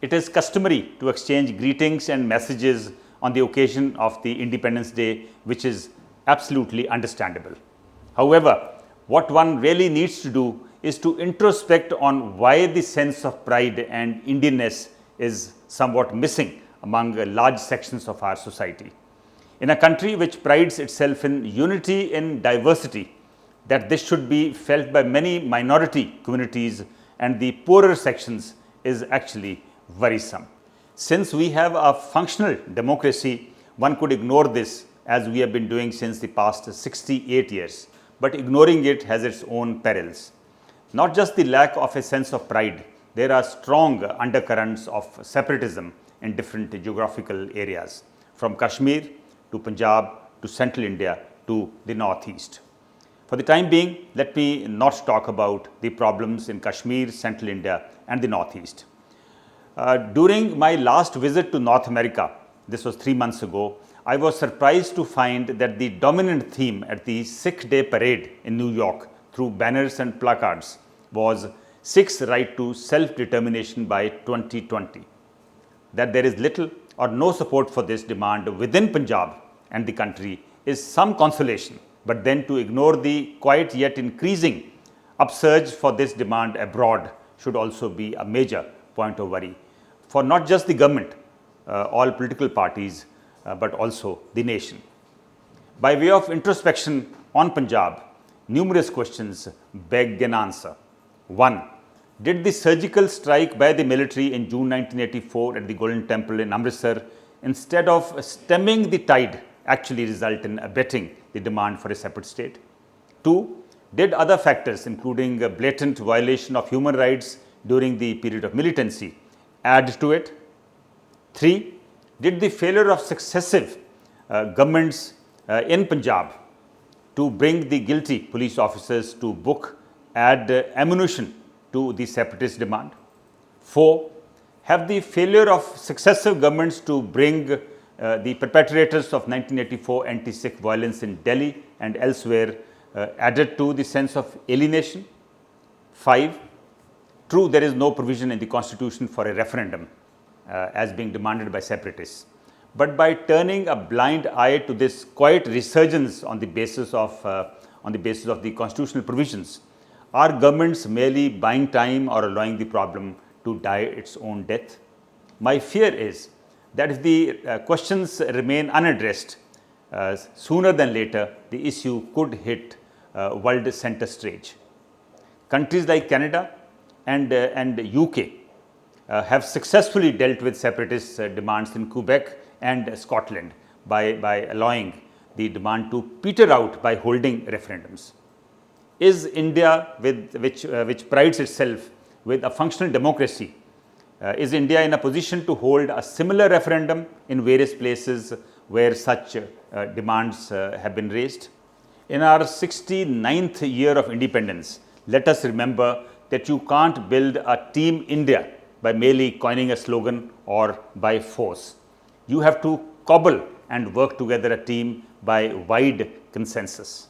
It is customary to exchange greetings and messages on the occasion of the Independence Day, which is absolutely understandable. However, what one really needs to do is to introspect on why the sense of pride and Indian-ness is somewhat missing among large sections of our society. In a country which prides itself in unity in diversity, that this should be felt by many minority communities and the poorer sections is actually worrisome. Since we have a functional democracy, one could ignore this as we have been doing since the past 68 years, but ignoring it has its own perils. Not just the lack of a sense of pride, there are strong undercurrents of separatism in different geographical areas, from Kashmir to Punjab to central India to the northeast. For the time being, let me not talk about the problems in Kashmir, central India and the northeast. During my last visit to North America, this was 3 months ago, I was surprised to find that the dominant theme at the Sikh Day parade in New York through banners and placards was Sikhs' Right to self-determination by 2020. That there is little or no support for this demand within Punjab and the country is some consolation, but then to ignore the quiet yet increasing upsurge for this demand abroad should also be a major point of worry for not just the government, all political parties, but also the nation. By way of introspection on Punjab, numerous questions beg an answer. 1. Did the surgical strike by the military in June 1984 at the Golden Temple in Amritsar, instead of stemming the tide, actually result in abetting the demand for a separate state? 2. Did other factors, including a blatant violation of human rights during the period of militancy, add to it? 3. Did the failure of successive governments in Punjab to bring the guilty police officers to book add ammunition to the separatist demand? 4. Have the failure of successive governments to bring the perpetrators of 1984 anti-Sikh violence in Delhi and elsewhere added to the sense of alienation? 5. True, there is no provision in the constitution for a referendum as being demanded by separatists. But by turning a blind eye to this quiet resurgence on the basis of the constitutional provisions, are governments merely buying time or allowing the problem to die its own death? My fear is that if the questions remain unaddressed, sooner than later the issue could hit world center stage. Countries like Canada and UK have successfully dealt with separatist demands in Quebec and Scotland by allowing the demand to peter out by holding referendums. Is India, which prides itself with a functional democracy, is India in a position to hold a similar referendum in various places where such demands have been raised? In our 69th year of independence, let us remember that you can't build a Team India by merely coining a slogan or by force. You have to cobble and work together a team by wide consensus.